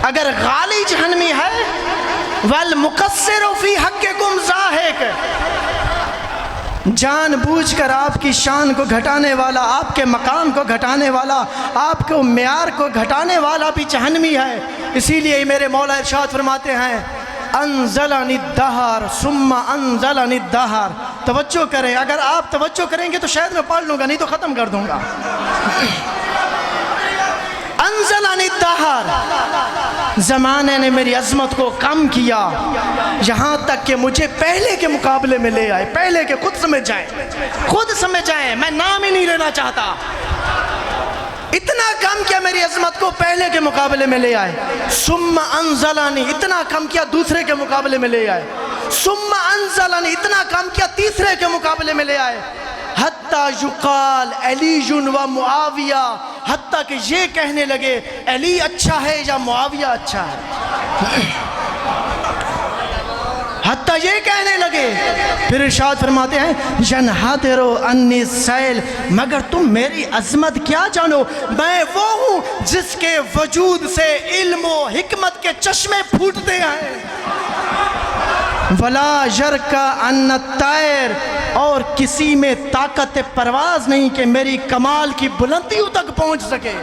اگر غالی جہنمی ہے وَالْمُقَصِّرُ فِي حَقِّكُمْ زَاہِقٌ، جان بوجھ کر آپ کی شان کو گھٹانے والا، آپ کے مقام کو گھٹانے والا، آپ کو معیار کو گھٹانے والا بھی جہنمی ہے. اسی لیے میرے مولا ارشاد فرماتے ہیں انزلنی الدہر ثم انزلنی الدہر. توجہ کریں، اگر آپ توجہ کریں گے تو شاید میں پڑھ لوں گا، نہیں تو ختم کر دوں گا. انزلنی الدہر، زمانے نے میری عظمت کو کم کیا یہاں تک کہ مجھے پہلے کے مقابلے میں لے آئے. پہلے کے خود سمجھ جائیں، میں نام ہی نہیں لینا چاہتا. اتنا کم کیا میری عظمت کو، پہلے کے مقابلے میں لے آئے. ثم انزلنی، اتنا کم کیا دوسرے کے مقابلے میں لے آئے. ثم انزلنی، اتنا کم کیا تیسرے کے مقابلے میں لے آئے. حتیٰ یقال علی و معاویہ، حتیٰ کہ یہ کہنے لگے علی اچھا ہے یا معاویہ اچھا ہے. حتیٰ یہ کہنے لگے. پھر ارشاد فرماتے ہیں ینحدر عنی السیل، مگر تم میری عظمت کیا جانو، میں وہ ہوں جس کے وجود سے علم و حکمت کے چشمے پھوٹتے ہیں. ولا یرکا عن الطیر، اور کسی میں طاقت پرواز نہیں کہ میری کمال کی بلندیوں تک پہنچ سکے.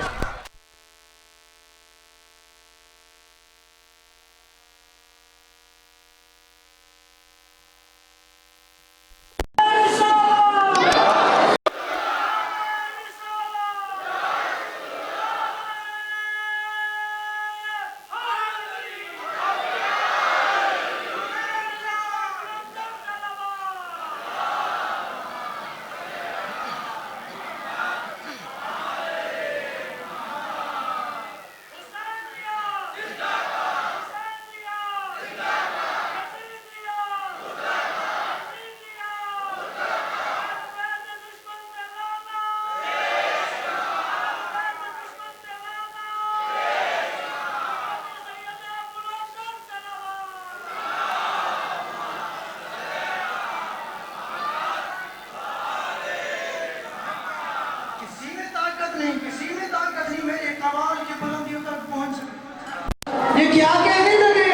کسی میں طاقت نہیں میرے کمال کی بلندیوں تک پہنچ سکے. یہ کیا کہنے لگے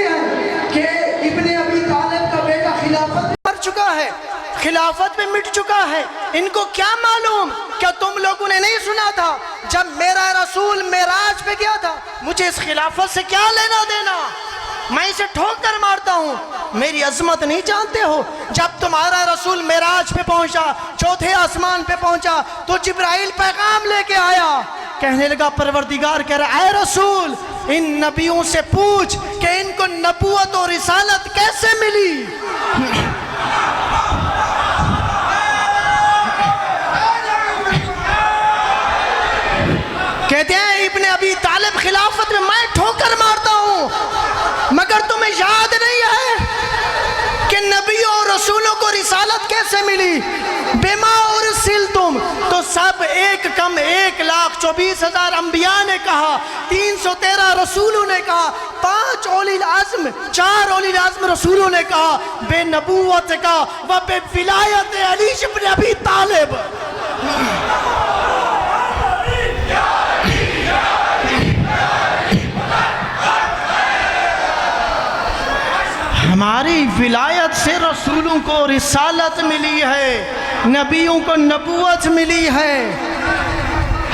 ہیں کہ ابن ابی طالب کا بیٹا خلافت میں مر چکا ہے, خلافت میں مٹ چکا ہے. ان کو کیا معلوم؟ کیا تم لوگوں نے نہیں سنا تھا جب میرا رسول معراج پہ گیا تھا؟ مجھے اس خلافت سے کیا لینا دینا؟ میں اسے ٹھوک کر مارتا ہوں. میری عظمت نہیں جانتے ہو؟ جب تمہارا رسول معراج پہ پہنچا, چوتھے آسمان پہ پہنچا, تو جبرائیل پیغام لے کے آیا. کہنے لگا پروردگار کہہ رہا اے رسول ان نبیوں سے پوچھ کہ ان کو نبوت اور رسالت کیسے ملی. کہتے ہیں ابن ابی طالب خلافت میں ٹھوکر مارتا ہوں, مگر تمہیں یاد نہیں ہے کہ نبیوں اور رسولوں کو رسالت کیسے ملی؟ بما ارسلتم, تو سب ایک کم 1,24,000 انبیاء نے کہا, 313 رسولوں نے کہا, 5 اولی العزم 4 اولی العزم رسولوں نے کہا بے نبوت کا و بے ولایت علی ابن ابی طالب. ہماری ولایت سے رسولوں کو رسالت ملی ہے, نبیوں کو نبوت ملی ہے.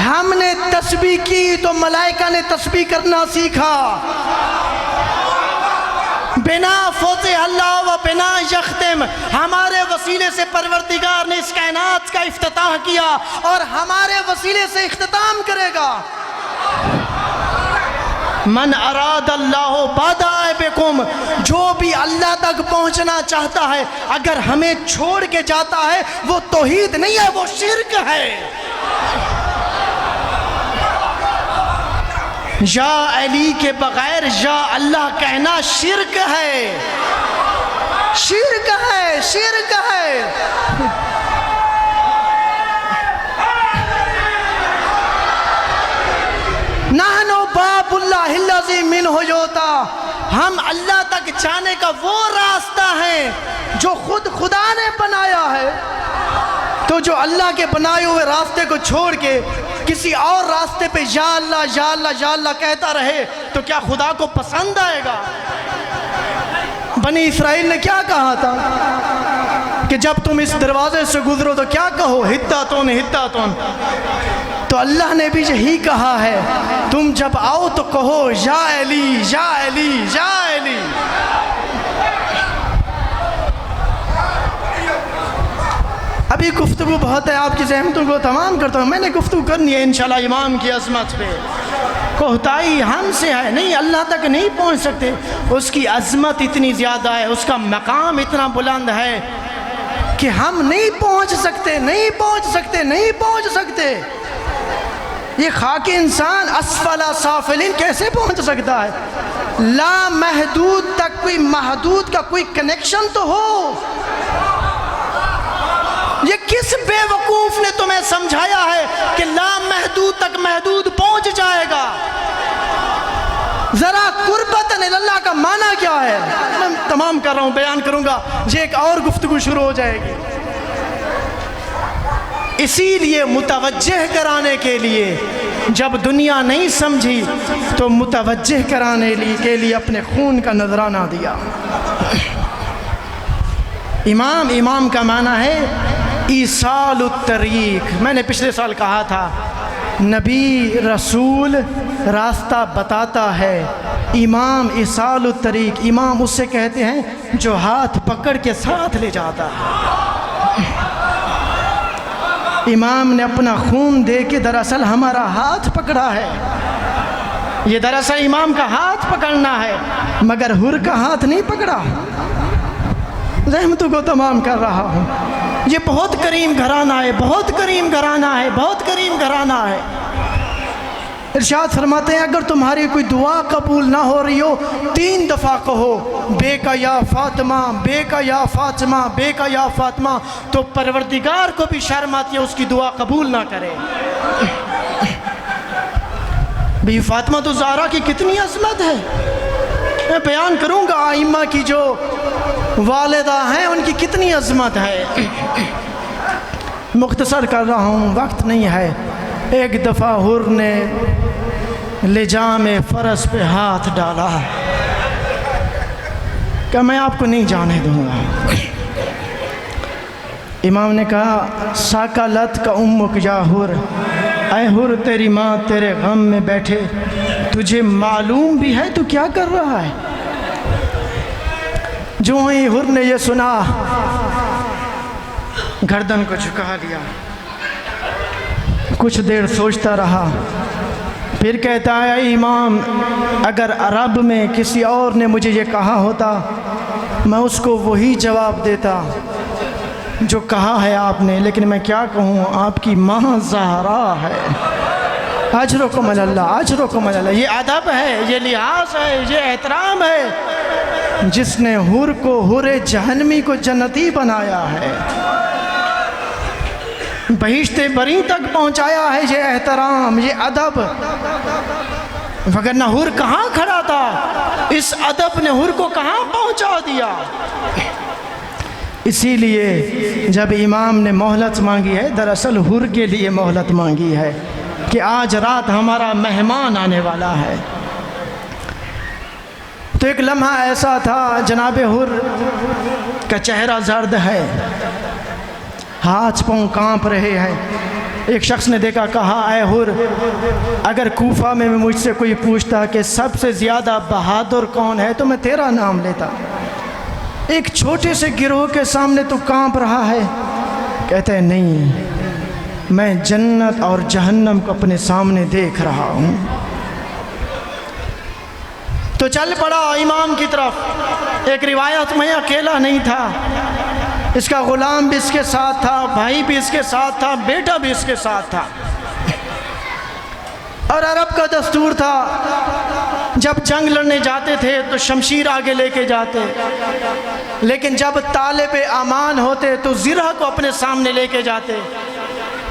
ہم نے تسبیح کی تو ملائکہ نے تسبیح کرنا سیکھا. بنا فتح اللہ و بنا یختم, ہمارے وسیلے سے پروردگار نے اس کائنات کا افتتاح کیا اور ہمارے وسیلے سے اختتام کرے گا. من اراد اللہ بادئ بکم, جو بھی اللہ تک پہنچنا چاہتا ہے اگر ہمیں چھوڑ کے جاتا ہے وہ توحید نہیں ہے, وہ شرک ہے. یا علی کے بغیر یا اللہ کہنا شرک ہے, شرک ہے, شرک ہے. نحنو باب اللہ الذی منہ یؤتی, ہم اللہ تک جانے کا وہ راستہ ہے جو خود خدا نے بنایا ہے. تو جو اللہ کے بنائے ہوئے راستے کو چھوڑ کے کسی اور راستے پہ یا اللہ یا اللہ یا اللہ کہتا رہے تو کیا خدا کو پسند آئے گا؟ بنی اسرائیل نے کیا کہا تھا کہ جب تم اس دروازے سے گزرو تو کیا کہو؟ حتاتون حتاتون. تو اللہ نے بھی یہی کہا ہے, تم جب آؤ تو کہو یا علی یا علی یا علی. ابھی گفتگو بہت ہے, آپ کی زحمتوں کو تمام کرتا ہوں. میں نے گفتگو کرنی ہے انشاءاللہ امام کی عظمت پہ. کوتاہی ہم سے ہے نہیں, اللہ تک نہیں پہنچ سکتے. اس کی عظمت اتنی زیادہ ہے, اس کا مقام اتنا بلند ہے کہ ہم نہیں پہنچ سکتے, نہیں پہنچ سکتے, نہیں پہنچ سکتے. یہ خاک انسان اسفل سافلین کیسے پہنچ سکتا ہے؟ لا محدود تک کوئی محدود کا کوئی کنیکشن تو ہو. یہ کس بے وقوف نے تمہیں سمجھایا ہے کہ لا محدود تک محدود پہنچ جائے گا؟ ذرا قربتاً اللہ کا معنی کیا ہے؟ میں تمام کر رہا ہوں, بیان کروں گا, یہ ایک اور گفتگو شروع ہو جائے گی. اسی لیے متوجہ کرانے کے لیے جب دنیا نہیں سمجھی تو متوجہ کرانے کے لیے اپنے خون کا نذرانہ دیا. امام کا معنی ہے ایصال الطریق. میں نے پچھلے سال کہا تھا نبی رسول راستہ بتاتا ہے، امام ایصال الطریق. امام اس سے کہتے ہیں جو ہاتھ پکڑ کے ساتھ لے جاتا ہے. امام نے اپنا خون دے کے دراصل ہمارا ہاتھ پکڑا ہے. یہ دراصل امام کا ہاتھ پکڑنا ہے، مگر حر کا ہاتھ نہیں پکڑا. رحمتوں کو تمام کر رہا ہوں. یہ بہت کریم گھرانہ ہے، بہت کریم گھرانہ ہے، بہت کریم گھرانہ ہے. ارشاد فرماتے ہیں اگر تمہاری کوئی دعا قبول نہ ہو رہی ہو 3 دفعہ کہو بے کا یا فاطمہ، بے کا یا فاطمہ، بے کا یا فاطمہ، تو پروردگار کو بھی شرم آتی ہے اس کی دعا قبول نہ کرے. بی فاطمہ تو زہرا کی کتنی عظمت ہے. میں بیان کروں گا ائمہ کی جو والدہ ہیں ان کی کتنی عظمت ہے. مختصر کر رہا ہوں، وقت نہیں ہے. ایک دفعہ حر نے لجام فرس پہ ہاتھ ڈالا کہ میں آپ کو نہیں جانے دوں گا. امام نے کہا ساکلت کا امک یا حر، اے حر تیری ماں تیرے غم میں بیٹھے، تجھے معلوم بھی ہے تو کیا کر رہا ہے. جو ہی حر نے یہ سنا گردن کو جھکا لیا، کچھ دیر سوچتا رہا، پھر کہتا ہے اے امام اگر عرب میں کسی اور نے مجھے یہ کہا ہوتا میں اس کو وہی جواب دیتا جو کہا ہے آپ نے، لیکن میں کیا کہوں آپ کی ماں زہرا ہے. اجرکم اللہ، اجرکم اللہ. یہ ادب ہے، یہ لحاظ ہے، یہ احترام ہے جس نے حر کو، حر جہنمی کو جنتی بنایا ہے، بہشت بری تک پہنچایا ہے. یہ احترام، یہ ادب. وگرنہ حر کہاں کھڑا تھا، اس ادب نے حر کو کہاں پہنچا دیا. اسی لیے جب امام نے مہلت مانگی ہے دراصل حر کے لیے مہلت مانگی ہے کہ آج رات ہمارا مہمان آنے والا ہے. تو ایک لمحہ ایسا تھا جناب حر کا چہرہ زرد ہے، ہاتھ پاؤں کانپ رہے ہیں. ایک شخص نے دیکھا، کہا اے حر اگر کوفہ میں مجھ سے کوئی پوچھتا کہ سب سے زیادہ بہادر کون ہے تو میں تیرا نام لیتا. ایک چھوٹے سے گروہ کے سامنے تو کانپ رہا ہے. کہتے ہیں نہیں، میں جنت اور جہنم کو اپنے سامنے دیکھ رہا ہوں. تو چل پڑا امام کی طرف. ایک روایت میں اکیلا نہیں تھا، اس کا غلام بھی اس کے ساتھ تھا، بھائی بھی اس کے ساتھ تھا، بیٹا بھی اس کے ساتھ تھا. اور عرب کا دستور تھا جب جنگ لڑنے جاتے تھے تو شمشیر آگے لے کے جاتے، لیکن جب طالب امان ہوتے تو زرہ کو اپنے سامنے لے کے جاتے.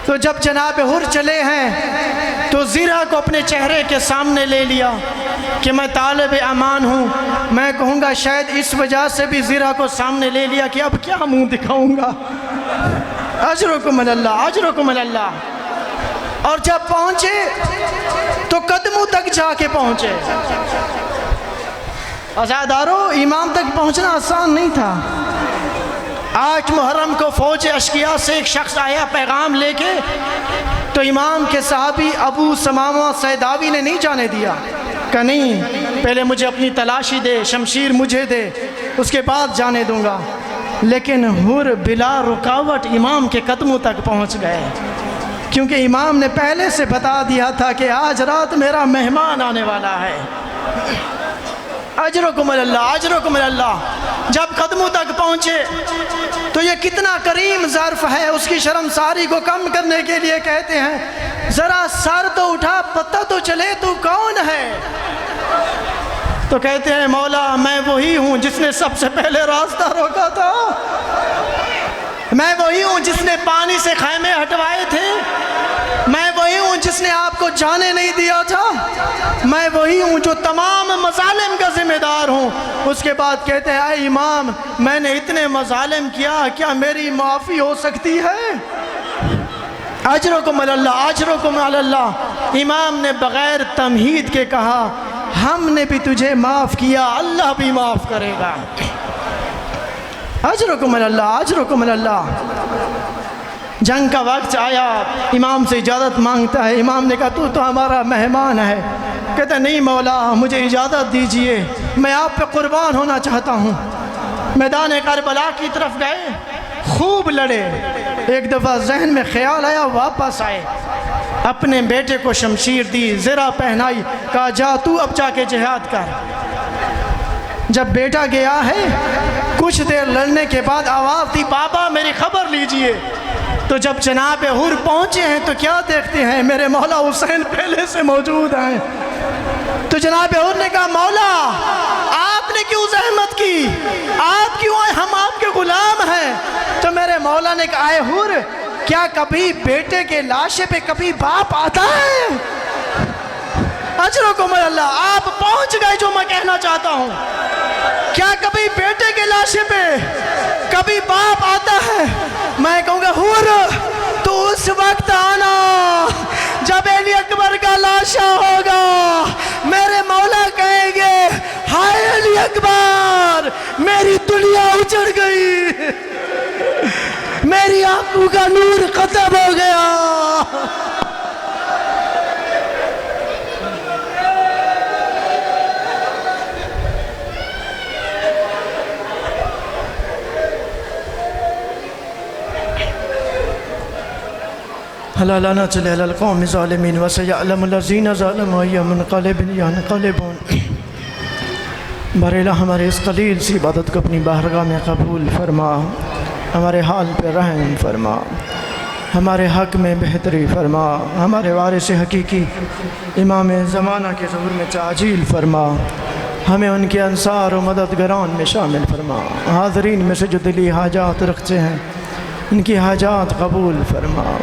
تو جب جناب حر چلے ہیں تو زرہ کو اپنے چہرے کے سامنے لے لیا کہ میں طالب امان ہوں. میں کہوں گا شاید اس وجہ سے بھی زرہ کو سامنے لے لیا کہ اب کیا منہ دکھاؤں گا. اجرکم اللہ، اجرکم اللہ. اور جب پہنچے تو قدموں تک جا کے پہنچے. عزادارو امام تک پہنچنا آسان نہیں تھا. 8 محرم کو فوج اشقیاء سے ایک شخص آیا پیغام لے کے، تو امام کے صحابی ابو سمامہ سیداوی نے نہیں جانے دیا. کہ نہیں، پہلے مجھے اپنی تلاشی دے، شمشیر مجھے دے، اس کے بعد جانے دوں گا. لیکن حر بلا رکاوٹ امام کے قدموں تک پہنچ گئے، کیونکہ امام نے پہلے سے بتا دیا تھا کہ آج رات میرا مہمان آنے والا ہے. اجرکم اللہ، اجرکم اللہ. جب قدموں تک پہنچے تو یہ کتنا کریم ظرف ہے، اس کی شرمساری کو کم کرنے کے لیے کہتے ہیں ذرا سر تو اٹھا، پتہ تو چلے تو کون ہے. تو کہتے ہیں مولا میں وہی ہوں جس نے سب سے پہلے راستہ روکا تھا، میں وہی ہوں جس نے پانی سے خیمے ہٹوائے تھے، میں وہی ہوں جس نے آپ کو جانے نہیں دیا تھا، میں وہی ہوں جو تمام مظالم کا ذمہ دار ہوں. اس کے بعد کہتے ہیں اے امام میں نے اتنے مظالم کیا، کیا میری معافی ہو سکتی ہے؟ اجرکم اللہ، اجرکم اللہ. امام نے بغیر تمہید کے کہا ہم نے بھی تجھے معاف کیا، اللہ بھی معاف کرے گا. اجرکم اللہ، اجرکم اللہ۔ جنگ کا وقت آیا، امام سے اجازت مانگتا ہے۔ امام نے کہا تو ہمارا مہمان ہے۔ کہتا ہے نہیں مولا، مجھے اجازت دیجئے، میں آپ پہ قربان ہونا چاہتا ہوں۔ میدان کربلا کی طرف گئے، خوب لڑے۔ ایک دفعہ ذہن میں خیال آیا، واپس آئے، اپنے بیٹے کو شمشیر دی، زرہ پہنائی، کہا جا تو اب جا کے جہاد کر۔ جب بیٹا گیا ہے، کچھ دیر لڑنے کے بعد آواز دی، بابا میری خبر لیجئے۔ تو جب جناب حور پہنچے ہیں تو کیا دیکھتے ہیں؟ میرے مولا حسین پہلے سے موجود ہیں۔ تو جناب حور نے کہا مولا آپ نے کیوں زحمت کی؟ آپ کیوں آئے؟ ہم آپ کے غلام ہیں۔ تو میرے مولا نے کہا اے حور، کیا کبھی بیٹے کے لاشے پہ کبھی باپ آتا ہے؟ اجرکم اللہ، آپ پہنچ گئے جو میں کہنا چاہتا ہوں۔ کیا کبھی بیٹے کے لاشے پہ کبھی باپ آتا ہے؟ میں کہوں گا حور تو اس وقت آنا جب علی اکبر کا لاشا ہوگا، میرے مولا کہیں گے ہائے علی اکبر میری دنیا اجڑ گئی، میری آنکھوں کا نور ختم ہو گیا۔ ألا لا نصل إلى القوم الظالمين وسيعلم الذين ظلموا أي منقلب ينقلبون۔ بارے ہمارے اس قلیل سی عبادت کو اپنی بارگاہ میں قبول فرما، ہمارے حال پہ رحم فرما، ہمارے حق میں بہتری فرما، ہمارے وارث حقیقی امام زمانہ کے ظہور میں تعجیل فرما، ہمیں ان کے انصار و مددگران میں شامل فرما۔ حاضرین میں سے جو دلی حاجات رکھتے ہیں ان کی حاجات قبول فرما۔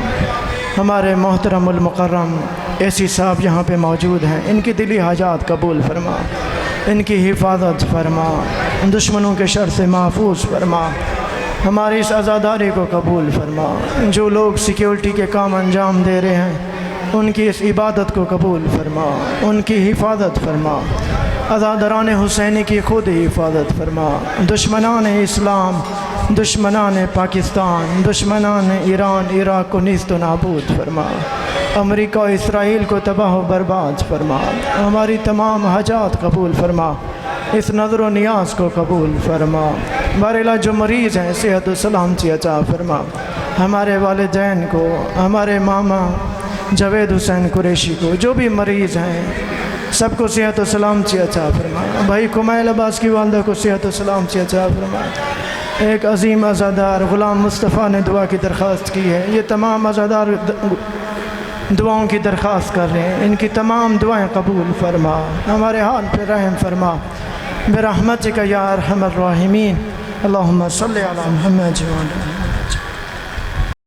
ہمارے محترم المکرم ایسی صاحب یہاں پہ موجود ہیں، ان کی دلی حاجات قبول فرما، ان کی حفاظت فرما، دشمنوں کے شر سے محفوظ فرما، ہماری اس عزاداری کو قبول فرما۔ جو لوگ سیکیورٹی کے کام انجام دے رہے ہیں ان کی اس عبادت کو قبول فرما، ان کی حفاظت فرما، عزاداران حسینی کی خود حفاظت فرما، دشمنان اسلام، دشمنان پاکستان، دشمنان ایران عراق کو نیست و نابود فرما، امریکہ و اسرائیل کو تباہ و برباد فرما، ہماری تمام حاجات قبول فرما، اس نظر و نیاز کو قبول فرما۔ بارے جو مریض ہیں صحت و سلامتی عطا فرما، ہمارے والدین کو، ہمارے ماما جاوید حسین قریشی کو، جو بھی مریض ہیں سب کو صحت و سلامتی عطا فرما۔ بھائی کمیل عباس کی والدہ کو صحت و سلامتی عطا فرما۔ ایک عظیم عزادار غلام مصطفیٰ نے دعا کی درخواست کی ہے، یہ تمام عزادار دعاؤں کی درخواست کر رہے ہیں، ان کی تمام دعائیں قبول فرما، ہمارے حال پہ رحم فرما، برحمتک یا ارحم الراحمین۔ اللہم صلی علی محمد و علی